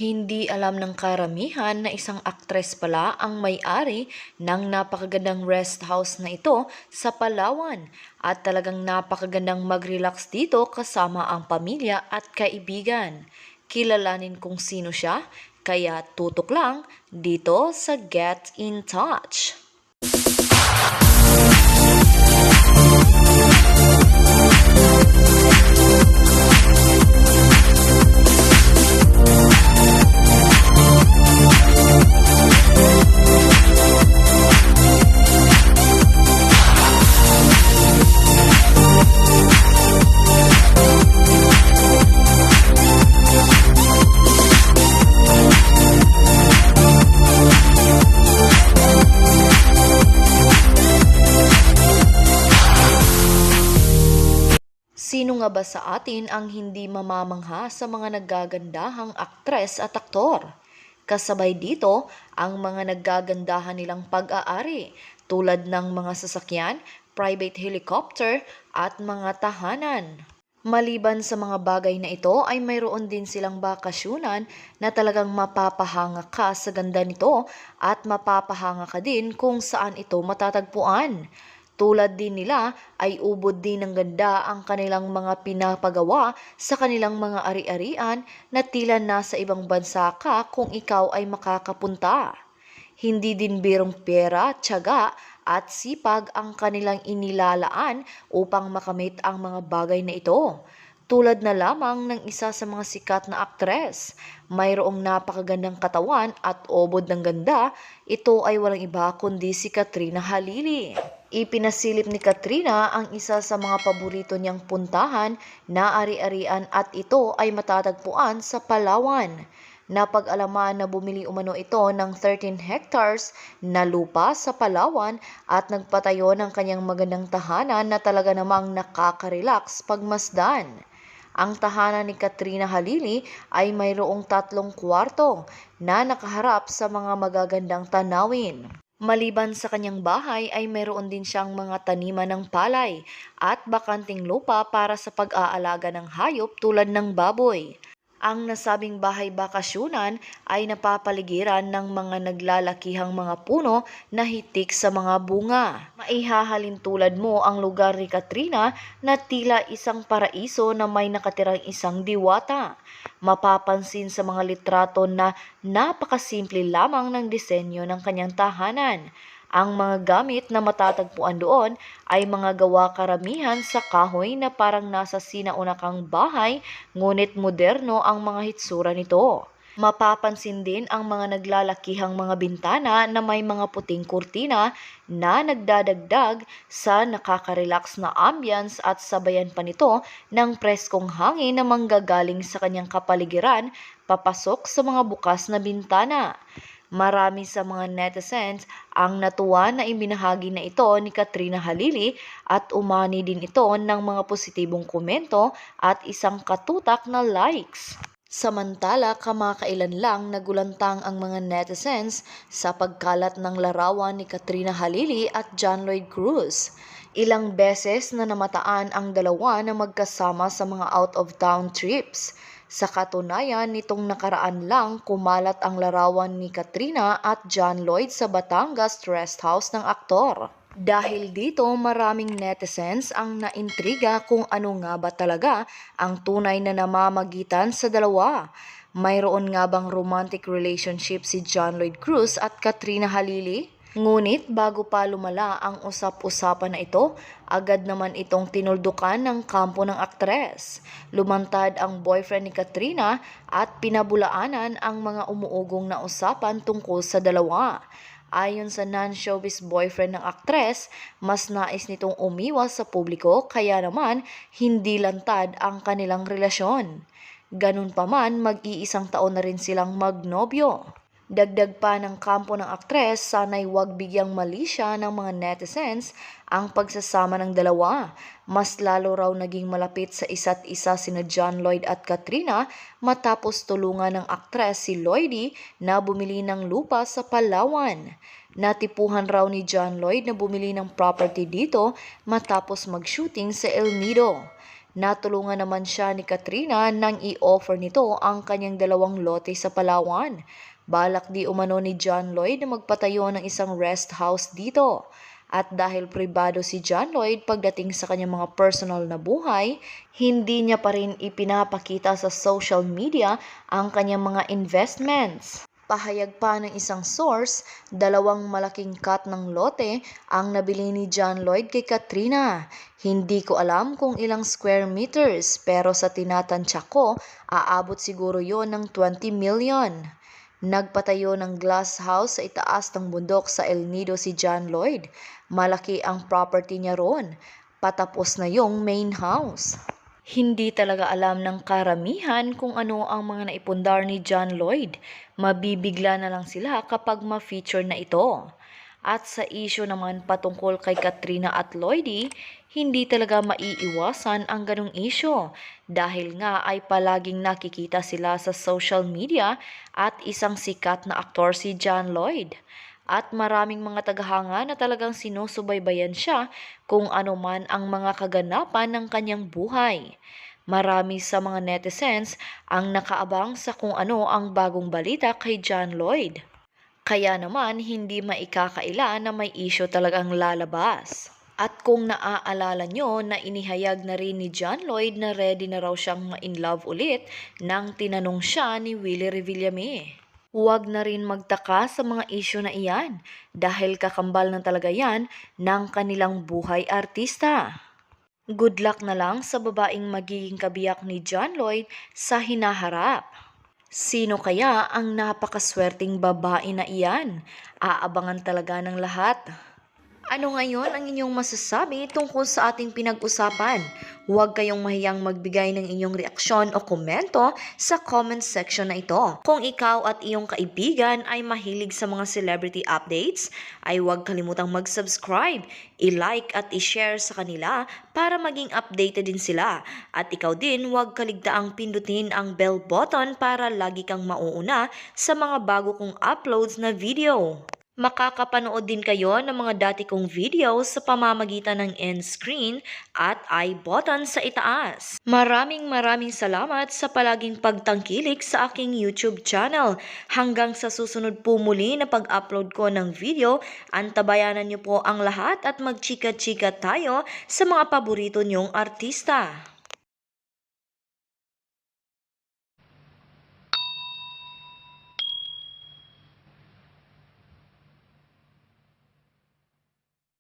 Hindi alam ng karamihan na isang aktres pala ang may-ari ng napakagandang rest house na ito sa Palawan at talagang napakagandang mag-relax dito kasama ang pamilya at kaibigan. Kilalanin kung sino siya, kaya tutok lang dito sa Get in Touch. Sino nga ba sa atin ang hindi mamamangha sa mga naggagandahang aktres at aktor? Kasabay dito ang mga naggagandahan nilang pag-aari tulad ng mga sasakyan, private helicopter at mga tahanan. Maliban sa mga bagay na ito ay mayroon din silang bakasyunan na talagang mapapahanga ka sa ganda nito at mapapahanga ka din kung saan ito matatagpuan. Tulad din nila ay ubod din ng ganda ang kanilang mga pinapagawa sa kanilang mga ari-arian na tila nasa ibang bansa ka kung ikaw ay makakapunta. Hindi din birong pera, tiyaga at sipag ang kanilang inilalaan upang makamit ang mga bagay na ito. Tulad na lamang ng isa sa mga sikat na aktres, mayroong napakagandang katawan at obod ng ganda, ito ay walang iba kundi si Katrina Halili. Ipinasilip ni Katrina ang isa sa mga paborito niyang puntahan na ari-arian at ito ay matatagpuan sa Palawan. Napag-alaman na bumili umano ito ng 13 hectares na lupa sa Palawan at nagpatayo ng kanyang magandang tahanan na talaga namang nakaka-relax pagmasdan. Ang tahanan ni Katrina Halili ay mayroong 3 kwarto na nakaharap sa mga magagandang tanawin. Maliban sa kanyang bahay ay mayroon din siyang mga taniman ng palay at bakanting lupa para sa pag-aalaga ng hayop tulad ng baboy. Ang nasabing bahay bakasyunan ay napapaligiran ng mga naglalakihang mga puno na hitik sa mga bunga. Maihahalin tulad mo ang lugar ni Katrina na tila isang paraiso na may nakatirang isang diwata. Mapapansin sa mga litrato na napakasimple lamang ng disenyo ng kanyang tahanan. Ang mga gamit na matatagpuan doon ay mga gawa karamihan sa kahoy na parang nasa sinaunakang bahay, ngunit moderno ang mga hitsura nito. Mapapansin din ang mga naglalakihang mga bintana na may mga puting kurtina na nagdadagdag sa nakaka-relax na ambience at sabayan pa nito ng preskong hangin na manggagaling sa kanyang kapaligiran papasok sa mga bukas na bintana. Marami sa mga netizens ang natuwa na ibinahagi na ito ni Katrina Halili at umani din ito ng mga positibong komento at isang katutak na likes. Samantala, kamakailan lang nagulantang ang mga netizens sa pagkalat ng larawan ni Katrina Halili at John Lloyd Cruz. Ilang beses na namataan ang dalawa na magkasama sa mga out-of-town trips. Sa katunayan, nitong nakaraan lang kumalat ang larawan ni Katrina at John Lloyd sa Batangas rest house ng aktor. Dahil dito, maraming netizens ang naintriga kung ano nga ba talaga ang tunay na namamagitan sa dalawa. Mayroon nga bang romantic relationship si John Lloyd Cruz at Katrina Halili? Ngunit bago pa lumala ang usap-usapan na ito, agad naman itong tinuldukan ng kampo ng aktres. Lumantad ang boyfriend ni Katrina at pinabulaanan ang mga umuugong na usapan tungkol sa dalawa. Ayon sa non-showbiz boyfriend ng aktres, mas nais nitong umiwas sa publiko kaya naman hindi lantad ang kanilang relasyon. Ganun pa man, mag-iisang taon na rin silang magnobyo. Dagdag pa ng kampo ng aktres, sana'y huwag bigyang mali siya ng mga netizens ang pagsasama ng dalawa. Mas lalo raw naging malapit sa isa't isa sina John Lloyd at Katrina matapos tulungan ng aktres si Lloydie na bumili ng lupa sa Palawan. Natipuhan raw ni John Lloyd na bumili ng property dito matapos mag-shooting sa El Nido. Natulungan naman siya ni Katrina nang i-offer nito ang kanyang 2 lote sa Palawan. Balak di umano ni John Lloyd na magpatayo ng isang rest house dito. At dahil pribado si John Lloyd pagdating sa kanyang mga personal na buhay, hindi niya pa rin ipinapakita sa social media ang kanyang mga investments. Pahayag pa ng isang source, 2 malaking cut ng lote ang nabili ni John Lloyd kay Katrina. Hindi ko alam kung ilang square meters pero sa tinatantya ko, aabot siguro yon ng 20 million. Nagpatayo ng glass house sa itaas ng bundok sa El Nido si John Lloyd. Malaki ang property niya roon. Patapos na yung main house. Hindi talaga alam ng karamihan kung ano ang mga naipundar ni John Lloyd. Mabibigla na lang sila kapag ma-feature na ito. At sa issue naman patungkol kay Katrina at Lloydie, hindi talaga maiiwasan ang ganong issue dahil nga ay palaging nakikita sila sa social media at isang sikat na aktor si John Lloyd. At maraming mga tagahanga na talagang sinusubaybayan siya kung ano man ang mga kaganapan ng kanyang buhay. Marami sa mga netizens ang nakaabang sa kung ano ang bagong balita kay John Lloyd. Kaya naman hindi maikakaila na may issue talagang lalabas. At kung naaalala nyo na inihayag na rin ni John Lloyd na ready na raw siyang ma-inlove ulit nang tinanong siya ni Willie Revillame. Huwag na rin magtaka sa mga issue na iyan dahil kakambal na talaga yan ng kanilang buhay artista. Good luck na lang sa babaeng magiging kabiyak ni John Lloyd sa hinaharap. Sino kaya ang napakaswerteng babae na iyan? Aabangan talaga ng lahat. Ano ngayon ang inyong masasabi tungkol sa ating pinag-usapan? Huwag kayong mahiyang magbigay ng inyong reaksyon o komento sa comment section na ito. Kung ikaw at iyong kaibigan ay mahilig sa mga celebrity updates, ay huwag kalimutang mag-subscribe, i-like at i-share sa kanila para maging updated din sila. At ikaw din huwag kaligtaang pindutin ang bell button para lagi kang mauuna sa mga bago kong uploads na video. Makakapanood din kayo ng mga dati kong videos sa pamamagitan ng end screen at I button sa itaas. Maraming salamat sa palaging pagtangkilik sa aking YouTube channel. Hanggang sa susunod po muli na pag-upload ko ng video, antabayanan niyo po ang lahat at magchika-chika tayo sa mga paborito niyong artista.